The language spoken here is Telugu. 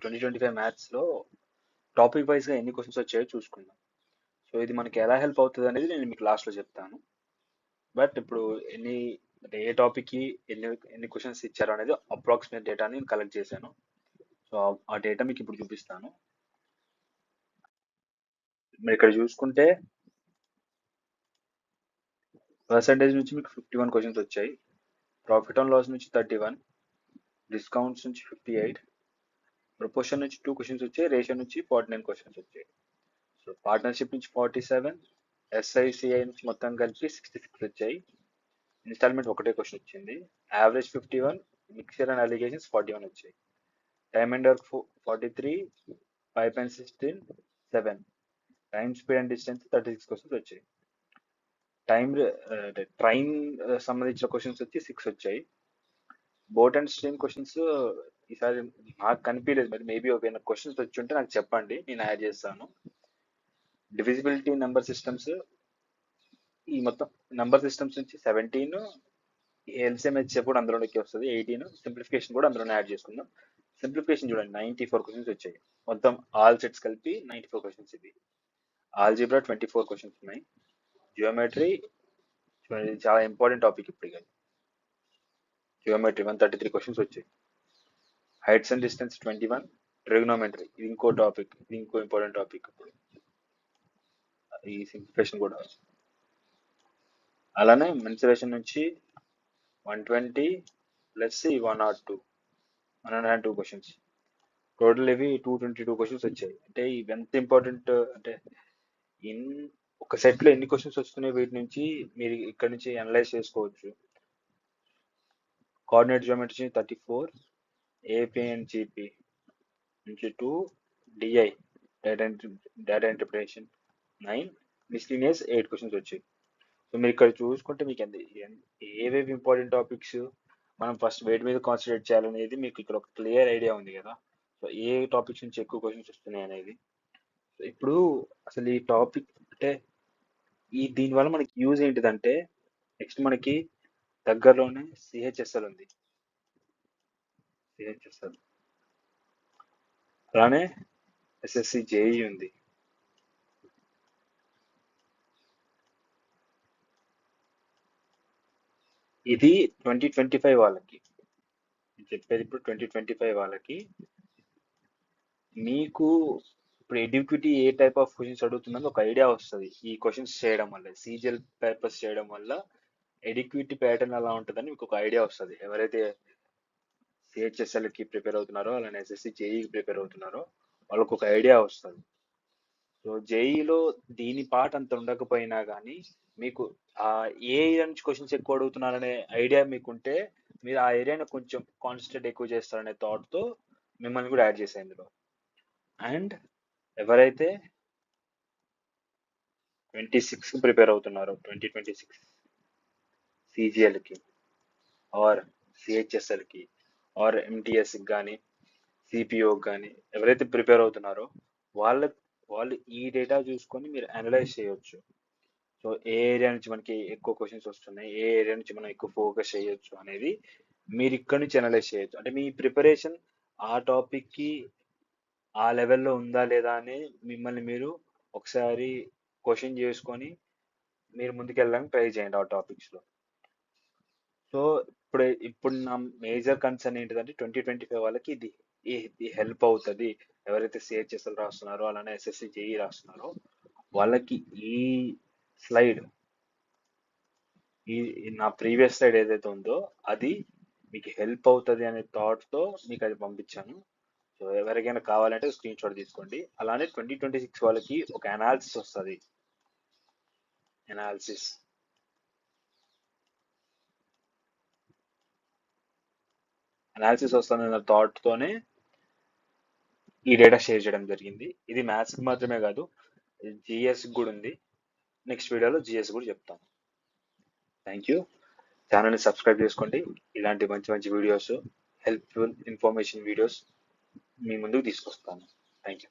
2025 మ్యాథ్స్లో టాపిక్ వైజ్గా ఎన్ని క్వశ్చన్స్ వచ్చాయో చూసుకుందాం. సో ఇది మనకి ఎలా హెల్ప్ అవుతుంది అనేది నేను మీకు లాస్ట్లో చెప్తాను. బట్ ఇప్పుడు అంటే ఏ టాపిక్కి ఎన్ని క్వశ్చన్స్ ఇచ్చారు అనేది అప్రాక్సిమేట్ డేటాని నేను కలెక్ట్ చేశాను. సో ఆ డేటా మీకు ఇప్పుడు చూపిస్తాను. మీరు ఇక్కడ చూసుకుంటే పర్సంటేజ్ నుంచి మీకు 51 క్వశ్చన్స్ వచ్చాయి, ప్రాఫిట్ అండ్ లాస్ నుంచి 31, డిస్కౌంట్స్ నుంచి 58, ప్రపోర్షన్ నుంచి 2 క్వశ్చన్స్ వచ్చాయి, రేషియో నుంచి 49 క్వశ్చన్స్ వచ్చాయి. సో పార్ట్నర్షిప్ నుంచి 47, ఎస్ఐసిఐ నుంచి మొత్తం కలిపి 66 వచ్చాయి, ఇన్స్టాల్మెంట్ ఒకటే క్వశ్చన్ వచ్చింది, యావరేజ్ 51, మిక్చర్ అండ్ అలిగేషన్స్ 41 వచ్చాయి, time and work 43, pipe and 16, 7, time speed and distance 36 questions వచ్చాయి, ట్రైన్ సంబంధించిన క్వశ్చన్స్ వచ్చి 6 వచ్చాయి, బోట్ అండ్ స్ట్రీమ్ క్వశ్చన్స్ ఈసారి నాకు కనిపించలేదు, మరి మేబీ ఒకవేళ క్వశ్చన్స్ వచ్చి ఉంటే నాకు చెప్పండి, నేను యాడ్ చేస్తాను. డివిజిబిలిటీ నెంబర్ సిస్టమ్స్, ఈ మొత్తం నెంబర్ సిస్టమ్స్ నుంచి 17, ఎల్సిఎంహెచ్ కూడా అందులోకి వస్తుంది 18, సింప్లిఫికేషన్ కూడా అందులోనే యాడ్ చేసుకుందాం. సింప్లిఫికేషన్ చూడండి 94 క్వశ్చన్స్ వచ్చాయి, మొత్తం ఆల్ సెట్స్ కలిపి 94 క్వశ్చన్స్. ఇది ఆల్జీబ్రా 24 క్వశ్చన్స్ ఉన్నాయి, జియోమెట్రీ చాలా ఇంపార్టెంట్ టాపిక్ ఇప్పుడు, ఇక జియోమెట్రీ 133 క్వశ్చన్స్ వచ్చాయి, హైట్స్ అండ్ డిస్టెన్స్ 21, ట్రిగ్నోమెట్రీ ఇది ఇంకో టాపిక్, ఇది ఇంకో ఇంపార్టెంట్ టాపిక్ ఇప్పుడు, ఈ సింప్లిఫికేషన్ కూడా. అలానే మెన్సురేషన్ నుంచి 120 ప్లస్ 102 క్వశ్చన్స్, టోటల్ ఇవి 222 క్వశ్చన్స్ వచ్చాయి. అంటే ఇవి ఎంత ఇంపార్టెంట్ అంటే ఇన్ ఒక సెట్లో ఎన్ని క్వశ్చన్స్ వస్తున్నాయి వీటి నుంచి మీరు ఇక్కడ నుంచి అనలైజ్ చేసుకోవచ్చు. Coordinate geometry 34, AP and GP నుంచి 2, DI data interpretation 9, miscellaneous 8 questions వచ్చాయి. సో మీరు ఇక్కడ చూసుకుంటే మీకు ఏవేవి ఇంపార్టెంట్ టాపిక్స్ మనం ఫస్ట్ వేటి మీద కాన్సన్ట్రేట్ చేయాలనేది మీకు ఇక్కడ ఒక క్లియర్ ఐడియా ఉంది కదా. సో ఏ టాపిక్స్ నుంచి ఎక్కువ క్వశ్చన్స్ వస్తున్నాయి అనేది. సో ఇప్పుడు అసలు ఈ టాపిక్ అంటే దీనివల్ల మనకి యూజ్ ఏంటిదంటే, నెక్స్ట్ మనకి దగ్గరలోనే సిహెచ్ఎస్ఎల్ ఉంది, సిహెచ్ఎస్ఎల్ అలానే ఎస్ఎస్సి జేఈ ఉంది. ఇది 2025 వాళ్ళకి చెప్పేది. ఇప్పుడు 2025 వాళ్ళకి మీకు ఇప్పుడు ఎడ్యుక్విటీ ఏ టైప్ ఆఫ్ క్వశ్చన్స్ అడుగుతుందని ఒక ఐడియా వస్తుంది ఈ క్వశ్చన్స్ చేయడం వల్ల, సీజిఎల్ పేపర్స్ చేయడం వల్ల ఎడ్యుక్విటీ ప్యాటర్న్ ఎలా ఉంటుందని మీకు ఒక ఐడియా వస్తుంది. ఎవరైతే సిహెచ్ఎస్ఎల్కి ప్రిపేర్ అవుతున్నారో అలానే ఎస్ఎస్సి జేఈకి ప్రిపేర్ అవుతున్నారో వాళ్ళకు ఒక ఐడియా వస్తుంది. సో జేఈలో దీని పార్ట్ అంత ఉండకపోయినా కానీ మీకు ఏ ఏరియా నుంచి క్వశ్చన్స్ ఎక్కువ అడుగుతున్నారనే ఐడియా మీకుంటే మీరు ఆ ఏరియాని కొంచెం కాన్సన్ట్రేట్ ఎక్కువ చేస్తారనే థాట్తో మిమ్మల్ని కూడా యాడ్ చేశాను ఇందులో. అండ్ ఎవరైతే 26 ప్రిపేర్ అవుతున్నారో 2026 సిజిఎల్కి ఆర్ సిహెచ్ఎస్ఎల్కి ఆర్ ఎంటిఎస్కి కానీ సిపిఓకి కానీ ఎవరైతే ప్రిపేర్ అవుతున్నారో వాళ్ళు ఈ డేటా చూసుకొని మీరు అనలైజ్ చేయొచ్చు. సో ఏ ఏరియా నుంచి మనకి ఎక్కువ క్వశ్చన్స్ వస్తున్నాయి, ఏ ఏరియా నుంచి మనం ఎక్కువ ఫోకస్ చేయొచ్చు అనేది మీరు ఇక్కడ నుంచి అనలైజ్ చేయొచ్చు. అంటే మీ ప్రిపరేషన్ ఆ టాపిక్కి ఆ లెవెల్లో ఉందా లేదా అని మిమ్మల్ని మీరు ఒకసారి క్వశ్చన్ చేసుకొని మీరు ముందుకెళ్ళడానికి ట్రై చేయండి ఆ టాపిక్స్లో. సో ఇప్పుడు నా మేజర్ కన్సర్న్ ఏంటిదంటే 2025 వాళ్ళకి ఇది హెల్ప్ అవుతుంది. ఎవరైతే సిహెచ్ఎస్ఎల్ రాస్తున్నారో అలానే ఎస్ఎస్సి జేఈ రాస్తున్నారో వాళ్ళకి ఈ స్లైడ్, ఈ నా ప్రీవియస్ స్లైడ్ ఏదైతే ఉందో అది మీకు హెల్ప్ అవుతుంది అనే థాట్తో మీకు అది పంపించాను. సో ఎవరికైనా కావాలంటే స్క్రీన్ షాట్ తీసుకోండి. అలానే 2026 వాళ్ళకి ఒక అనాలిసిస్ వస్తుంది, అనాలిసిస్ వస్తుందన్న థాట్తోనే ఈ డేటా షేర్ చేయడం జరిగింది. ఇది మ్యాథ్స్కి మాత్రమే కాదు, జిఎస్కి కూడా ఉంది. నెక్స్ట్ వీడియోలో జిఎస్ కూడా చెప్తాను. Thank you. ఛానల్ని సబ్స్క్రైబ్ చేసుకోండి. ఇలాంటి మంచి మంచి వీడియోస్, హెల్ప్ఫుల్ ఇన్ఫర్మేషన్ వీడియోస్ మీ ముందుకు తీసుకొస్తాను. Thank you.